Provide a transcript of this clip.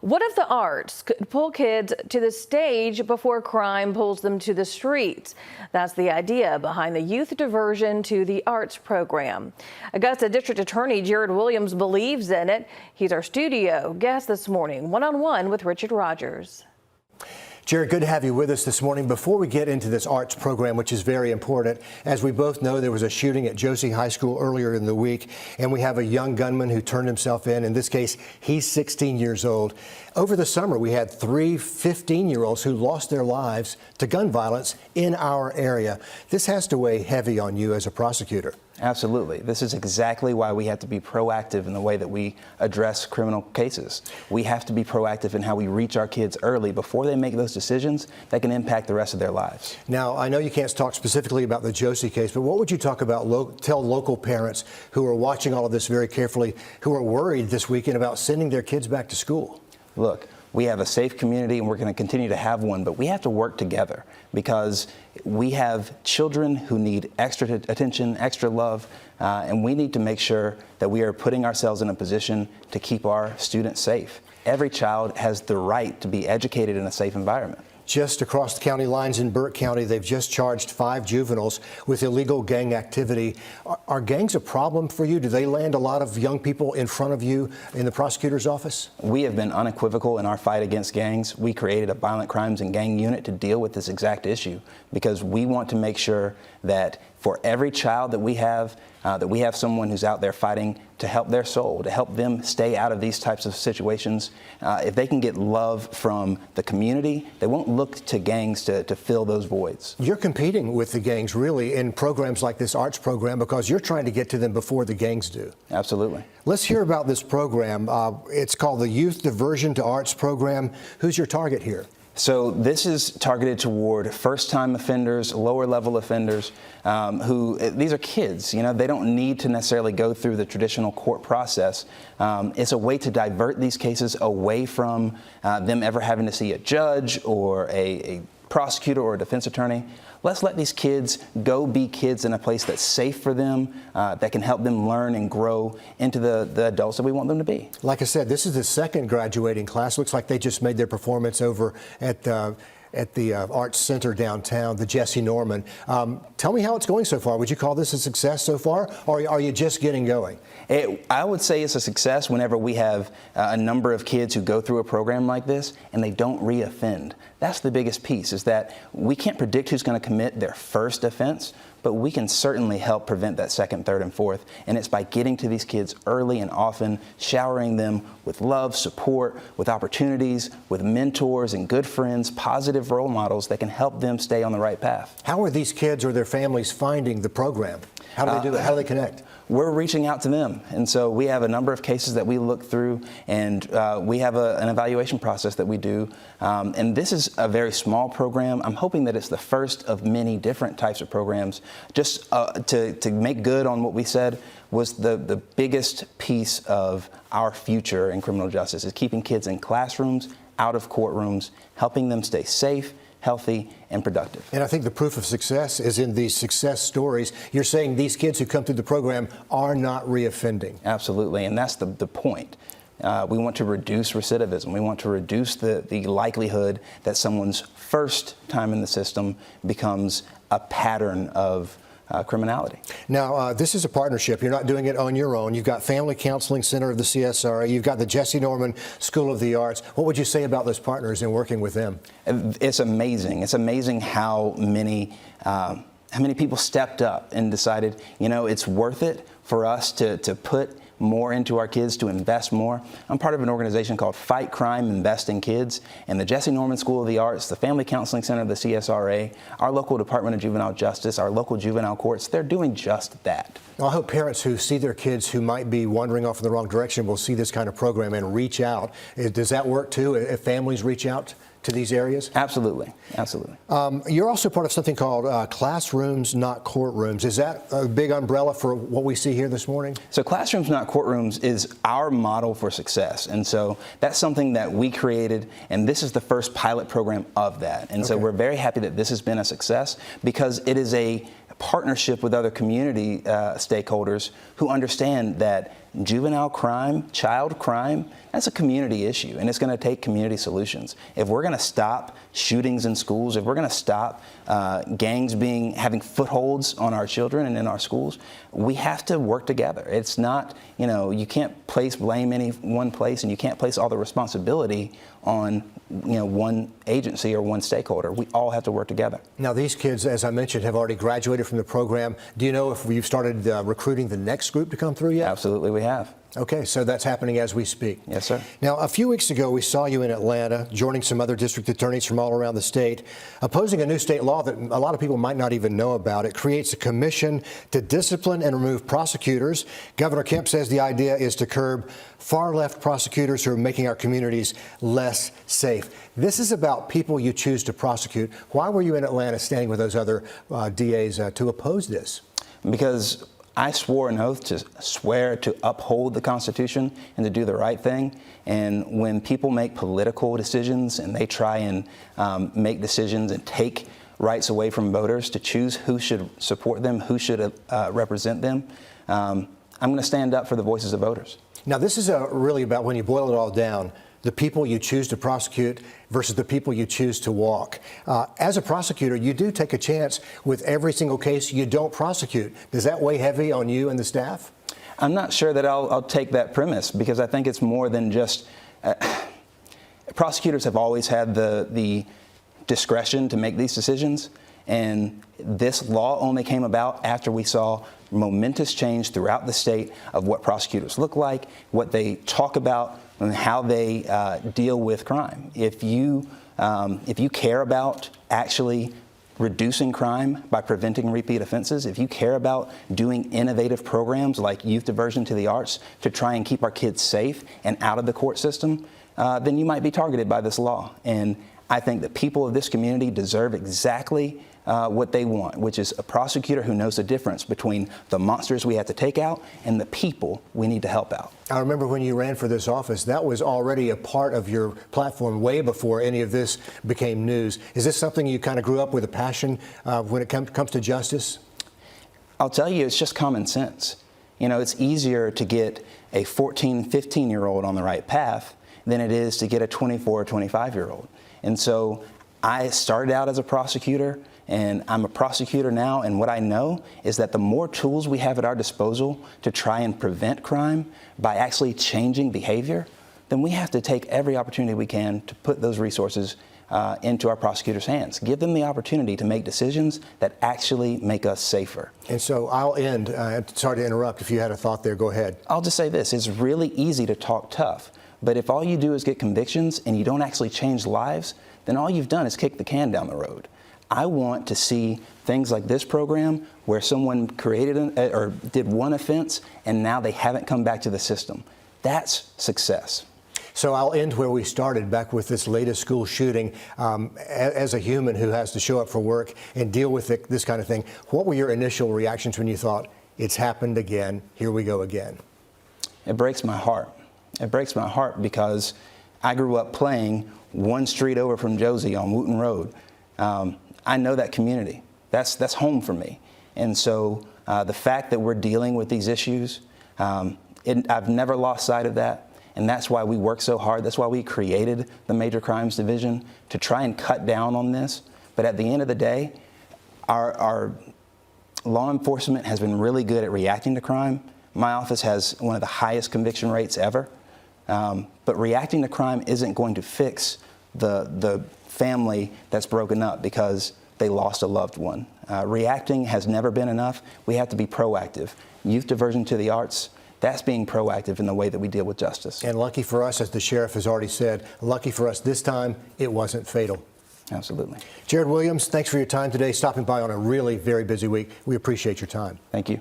What if the arts could pull kids to the stage before crime pulls them to the streets? That's the idea behind the Youth Diversion to the Arts program. Augusta District Attorney Jared Williams believes in it. He's our studio guest this morning, one-on-one with Richard Rogers. Jared, good to have you with us this morning. Before we get into this arts program, which is very important, as we both know, there was a shooting at Josie High School earlier in the week, and we have a young gunman who turned himself in. In this case, he's 16 years old. Over the summer, we had three 15-year-olds who lost their lives to gun violence in our area. This has to weigh heavy on you as a prosecutor. Absolutely. This is exactly why we have to be proactive in the way that we address criminal cases. We have to be proactive in how we reach our kids early before they make those decisions that can impact the rest of their lives. Now, I know you can't talk specifically about the Josie case, but what would you talk about, tell local parents who are watching all of this very carefully, who are worried this weekend about sending their kids back to school? Look, we have a safe community and we're going to continue to have one, but we have to work together because we have children who need extra attention, extra love, and we need to make sure that we are putting ourselves in a position to keep our students safe. Every child has the right to be educated in a safe environment. Just across the county lines in Burke County, they've just charged 5 juveniles with illegal gang activity. Are gangs a problem for you? Do they land a lot of young people in front of you in the prosecutor's office? We have been unequivocal in our fight against gangs. We created a violent crimes and gang unit to deal with this exact issue because we want to make sure that for every child that we have someone who's out there fighting to help their soul, to help them stay out of these types of situations. If they can get love from the community, they won't look to gangs to fill those voids. You're competing with the gangs really in programs like this arts program because you're trying to get to them before the gangs do. Absolutely. Let's hear about this program. It's called the Youth Diversion to Arts program. Who's your target here? So this is targeted toward first-time offenders, lower-level offenders, these are kids. You know, they don't need to necessarily go through the traditional court process. It's a way to divert these cases away from them ever having to see a judge or a prosecutor or a defense attorney. Let's let these kids go be kids in a place that's safe for them, that can help them learn and grow into the adults that we want them to be. Like I said, this is the second graduating class. Looks like they just made their performance over at the Arts Center downtown, the Jesse Norman. Tell me how it's going so far. Would you call this a success so far, or are you just getting going? I would say it's a success whenever we have a number of kids who go through a program like this and they don't reoffend. That's the biggest piece, is that we can't predict who's going to commit their first offense, but we can certainly help prevent that second, third, and fourth. And it's by getting to these kids early and often, showering them with love, support, with opportunities, with mentors and good friends, positive role models that can help them stay on the right path. How are these kids or their families finding the program? How do they do it? How do they connect? We're reaching out to them. And so we have a number of cases that we look through, and we have an evaluation process that we do. And this is a very small program. I'm hoping that it's the first of many different types of programs. Just to make good on what we said was the biggest piece of our future in criminal justice is keeping kids in classrooms, out of courtrooms, helping them stay safe, healthy, and productive. And I think the proof of success is in these success stories. You're saying these kids who come through the program are not reoffending. Absolutely, and that's the point. We want to reduce recidivism. We want to reduce the likelihood that someone's first time in the system becomes a pattern of criminality. Now, this is a partnership. You're not doing it on your own. You've got Family Counseling Center of the CSRA. You've got the Jesse Norman School of the Arts. What would you say about those partners and working with them? It's amazing. It's amazing how many people stepped up and decided, you know, it's worth it for us to put more into our kids, to invest more. I'm part of an organization called Fight Crime, Invest in Kids, and the Jesse Norman School of the Arts, the Family Counseling Center of the CSRA, our local Department of Juvenile Justice, our local juvenile courts, they're doing just that. I hope parents who see their kids who might be wandering off in the wrong direction will see this kind of program and reach out. Does that work too, if families reach out to these areas? Absolutely, absolutely. You're also part of something called Classrooms, Not Courtrooms. Is that a big umbrella for what we see here this morning? So Classrooms, Not Courtrooms is our model for success. And so that's something that we created, and this is the first pilot program of that. And so we're very happy that this has been a success because it is a partnership with other community stakeholders who understand that juvenile crime, child crime, That's a community issue, and it's going to take community solutions. If we're going to stop shootings in schools, if we're going to stop gangs having footholds on our children and in our schools, we have to work together. It's not, you can't place blame any one place, and you can't place all the responsibility on one agency or one stakeholder. We all have to work together. Now, these kids, as I mentioned, have already graduated from the program. Do you know if we've started recruiting the next group to come through yet? Absolutely, we have. Okay, so that's happening as we speak. Yes, sir. Now, a few weeks ago, we saw you in Atlanta, joining some other district attorneys from all around the state, opposing a new state law that a lot of people might not even know about. It creates a commission to discipline and remove prosecutors. Governor Kemp says the idea is to curb far-left prosecutors who are making our communities less safe. This is about people you choose to prosecute. Why were you in Atlanta standing with those other DAs to oppose this? Because I swore an oath to uphold the Constitution and to do the right thing. And when people make political decisions and they try and make decisions and take rights away from voters to choose who should support them, who should represent them, I'm going to stand up for the voices of voters. Now, this is really about, when you boil it all down, the people you choose to prosecute versus the people you choose to walk. As a prosecutor, you do take a chance with every single case you don't prosecute. Does that weigh heavy on you and the staff? I'm not sure that I'll take that premise, because I think it's more than just prosecutors have always had the discretion to make these decisions, and this law only came about after we saw momentous change throughout the state of what prosecutors look like, what they talk about, and how they deal with crime. If you care about actually reducing crime by preventing repeat offenses, if you care about doing innovative programs like youth diversion to the arts to try and keep our kids safe and out of the court system, then you might be targeted by this law. And I think the people of this community deserve exactly what they want, which is a prosecutor who knows the difference between the monsters we have to take out and the people we need to help out. I remember when you ran for this office, that was already a part of your platform way before any of this became news. Is this something you kind of grew up with a passion when it comes to justice? I'll tell you, it's just common sense. It's easier to get a 14, 15-year-old on the right path than it is to get a 24 or 25-year-old. And so I started out as a prosecutor, and I'm a prosecutor now, and what I know is that the more tools we have at our disposal to try and prevent crime by actually changing behavior, then we have to take every opportunity we can to put those resources into our prosecutors' hands. Give them the opportunity to make decisions that actually make us safer. And so I'll end. Sorry to interrupt. If you had a thought there, go ahead. I'll just say this. It's really easy to talk tough, but if all you do is get convictions and you don't actually change lives, then all you've done is kick the can down the road. I want to see things like this program where someone created or did one offense and now they haven't come back to the system. That's success. So I'll end where we started, back with this latest school shooting. As a human who has to show up for work and deal with this kind of thing, what were your initial reactions when you thought, it's happened again, here we go again? It breaks my heart. It breaks my heart because I grew up playing one street over from Josie on Wooten Road. I know that community. That's home for me. And so the fact that we're dealing with these issues, I've never lost sight of that. And that's why we work so hard. That's why we created the Major Crimes Division, to try and cut down on this. But at the end of the day, our law enforcement has been really good at reacting to crime. My office has one of the highest conviction rates ever. But reacting to crime isn't going to fix the family that's broken up because they lost a loved one. Reacting has never been enough. We have to be proactive. Youth diversion to the arts, that's being proactive in the way that we deal with justice. And lucky for us, as the sheriff has already said, lucky for us this time, it wasn't fatal. Absolutely. Jared Williams, thanks for your time today, stopping by on a really very busy week. We appreciate your time. Thank you.